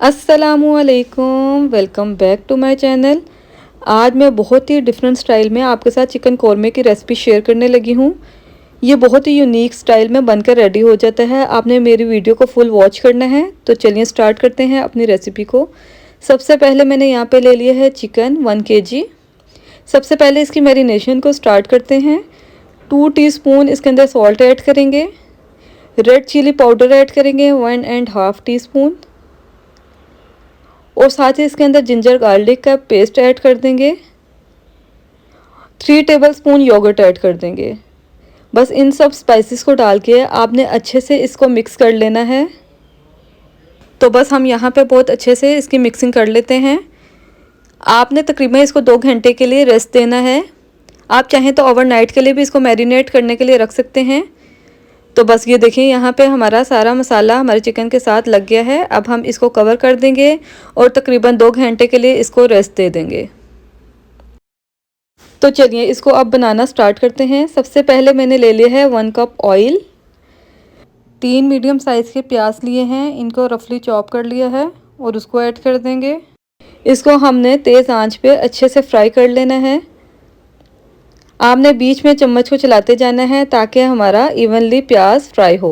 अस्सलामुअलैकुम, welcome back to my channel. आज मैं बहुत ही डिफरेंट स्टाइल में आपके साथ चिकन कौरमे की रेसिपी शेयर करने लगी हूँ। ये बहुत ही यूनिक स्टाइल में बनकर रेडी हो जाता है। आपने मेरी वीडियो को फुल वॉच करना है। तो चलिए स्टार्ट करते हैं अपनी रेसिपी को। सबसे पहले मैंने यहाँ पे ले लिया है चिकन 1 kg। सबसे पहले इसकी मैरिनेशन को स्टार्ट करते हैं। 2 टीस्पून इसके अंदर सॉल्ट ऐड करेंगे। रेड चिली पाउडर ऐड करेंगे 1.5 टीस्पून। और साथ ही इसके अंदर जिंजर गार्लिक का पेस्ट ऐड कर देंगे। 3 टेबलस्पून योगर्ट ऐड कर देंगे। बस इन सब स्पाइसेस को डाल के आपने अच्छे से इसको मिक्स कर लेना है। तो बस हम यहाँ पे बहुत अच्छे से इसकी मिक्सिंग कर लेते हैं। आपने तकरीबन इसको 2 घंटे के लिए रेस्ट देना है। आप चाहें तो ओवरनाइट के लिए भी इसको मैरिनेट करने के लिए रख सकते हैं। तो बस ये देखिए यहाँ पे हमारा सारा मसाला हमारे चिकन के साथ लग गया है। अब हम इसको कवर कर देंगे और तकरीबन 2 घंटे के लिए इसको रेस्ट दे देंगे। तो चलिए इसको अब बनाना स्टार्ट करते हैं। सबसे पहले मैंने ले लिया है 1 कप ऑयल। 3 मीडियम साइज़ के प्याज लिए हैं, इनको रफली चॉप कर लिया है और उसको ऐड कर देंगे। इसको हमने तेज़ आंच पे अच्छे से फ्राई कर लेना है। आपने बीच में चम्मच को चलाते जाना है ताकि हमारा इवनली प्याज फ्राई हो।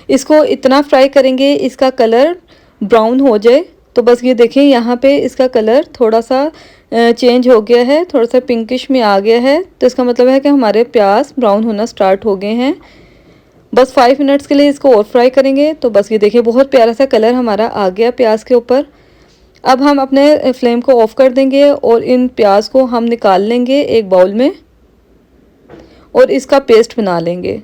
इसको इतना फ्राई करेंगे इसका कलर ब्राउन हो जाए। तो बस ये देखें यहाँ पे इसका कलर थोड़ा सा चेंज हो गया है, थोड़ा सा पिंकिश में आ गया है। तो इसका मतलब है कि हमारे प्याज ब्राउन होना स्टार्ट हो गए हैं। बस 5 मिनट्स के लिए इसको और फ्राई करेंगे। तो बस ये देखिए बहुत प्यारा सा कलर हमारा आ गया प्याज के ऊपर। अब हम अपने फ्लेम को ऑफ कर देंगे और इन प्याज को हम निकाल लेंगे एक बाउल में और इसका पेस्ट बना लेंगे।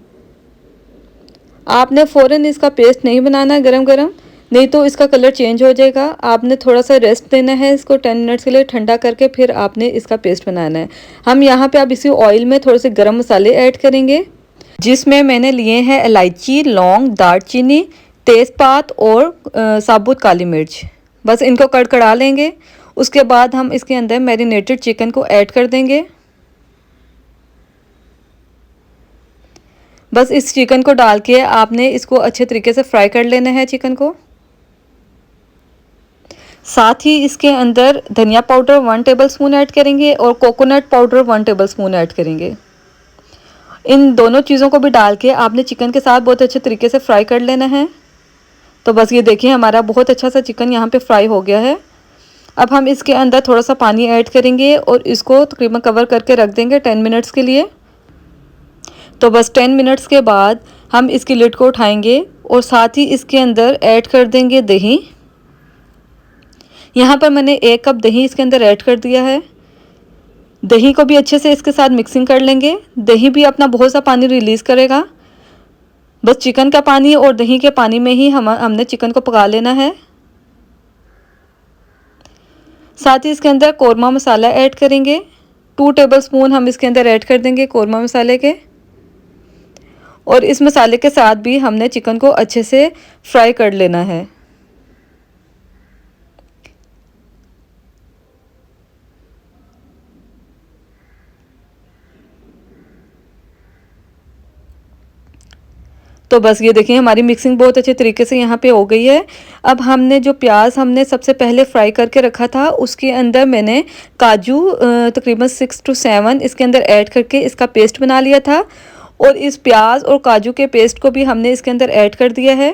आपने फ़ौरन इसका पेस्ट नहीं बनाना है गरम गरम, नहीं तो इसका कलर चेंज हो जाएगा। आपने थोड़ा सा रेस्ट देना है इसको 10 मिनट्स के लिए, ठंडा करके फिर आपने इसका पेस्ट बनाना है। हम यहाँ पे अब इसी ऑयल में थोड़े से गरम मसाले ऐड करेंगे, जिसमें मैंने लिए हैं इलायची, लौंग, दालचीनी, तेज़पात और साबुत काली मिर्च। बस इनको कड़कड़ा लेंगे। उसके बाद हम इसके अंदर मैरिनेटेड चिकन को ऐड कर देंगे। बस इस चिकन को डाल के आपने इसको अच्छे तरीके से फ्राई कर लेना है चिकन को। साथ ही इसके अंदर धनिया पाउडर 1 टेबलस्पून ऐड करेंगे और कोकोनट पाउडर 1 टेबलस्पून ऐड करेंगे। इन दोनों चीज़ों को भी डाल के आपने चिकन के साथ बहुत अच्छे तरीके से फ्राई कर लेना है। तो बस ये देखिए हमारा बहुत अच्छा सा चिकन यहाँ पे फ्राई हो गया है। अब हम इसके अंदर थोड़ा सा पानी ऐड करेंगे और इसको तकरीबन कवर करके रख देंगे 10 मिनट्स के लिए। तो बस 10 मिनट्स के बाद हम इसकी लिड को उठाएंगे और साथ ही इसके अंदर ऐड कर देंगे दही। यहाँ पर मैंने 1 कप दही इसके अंदर ऐड कर दिया है। दही को भी अच्छे से इसके साथ मिक्सिंग कर लेंगे। दही भी अपना बहुत सा पानी रिलीज़ करेगा। बस चिकन का पानी और दही के पानी में ही हमने चिकन को पका लेना है। साथ ही इसके अंदर कौरमा मसाला ऐड करेंगे। 2 टेबलस्पून हम इसके अंदर ऐड कर देंगे कौरमा मसाले के। और इस मसाले के साथ भी हमने चिकन को अच्छे से फ्राई कर लेना है। तो बस ये देखिए हमारी मिक्सिंग बहुत अच्छे तरीके से यहाँ पे हो गई है। अब हमने जो प्याज हमने सबसे पहले फ्राई करके रखा था उसके अंदर मैंने काजू तकरीबन 6 to 7 इसके अंदर ऐड करके इसका पेस्ट बना लिया था। और इस प्याज और काजू के पेस्ट को भी हमने इसके अंदर ऐड कर दिया है।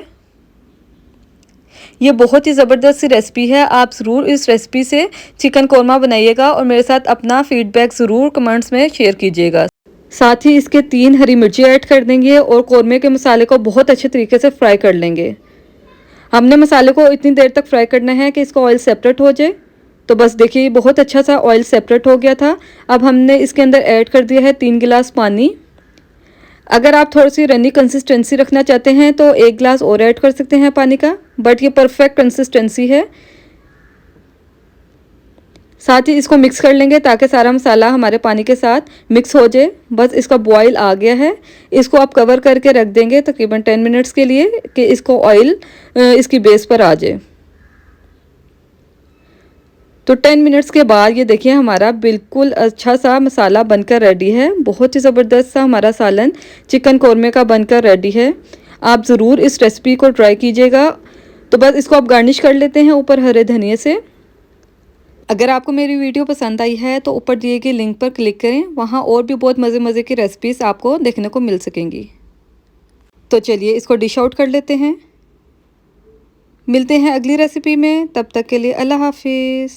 ये बहुत ही ज़बरदस्त सी रेसिपी है। आप ज़रूर इस रेसिपी से चिकन कौरमा बनाइएगा और मेरे साथ अपना फ़ीडबैक ज़रूर कमेंट्स में शेयर कीजिएगा। साथ ही इसके 3 हरी मिर्ची ऐड कर देंगे और कौरमे के मसाले को बहुत अच्छे तरीके से फ्राई कर लेंगे। हमने मसाले को इतनी देर तक फ्राई करना है कि इसका ऑयल सेपरेट हो जाए। तो बस देखिए बहुत अच्छा सा ऑयल सेपरेट हो गया था। अब हमने इसके अंदर ऐड कर दिया है 3 गिलास पानी। अगर आप थोड़ी सी रनी कंसिस्टेंसी रखना चाहते हैं तो 1 गिलास और ऐड कर सकते हैं पानी का, बट ये परफेक्ट कंसिस्टेंसी है। साथ ही इसको मिक्स कर लेंगे ताकि सारा मसाला हमारे पानी के साथ मिक्स हो जाए। बस इसका बॉईल आ गया है। इसको आप कवर करके रख देंगे तकरीबन 10 मिनट्स के लिए कि इसको ऑयल इसकी बेस पर आ जाए। तो 10 मिनट्स के बाद ये देखिए हमारा बिल्कुल अच्छा सा मसाला बनकर रेडी है। बहुत ही ज़बरदस्त सा हमारा सालन चिकन कौरमे का बनकर रेडी है। आप ज़रूर इस रेसिपी को ट्राई कीजिएगा। तो बस इसको आप गार्निश कर लेते हैं ऊपर हरे धनिए से। अगर आपको मेरी वीडियो पसंद आई है तो ऊपर दिए गए लिंक पर क्लिक करें, वहाँ और भी बहुत मज़े मज़े की रेसिपीज़ आपको देखने को मिल सकेंगी। तो चलिए इसको डिश आउट कर लेते हैं। मिलते हैं अगली रेसिपी में, तब तक के लिए अल्लाह हाफिज़।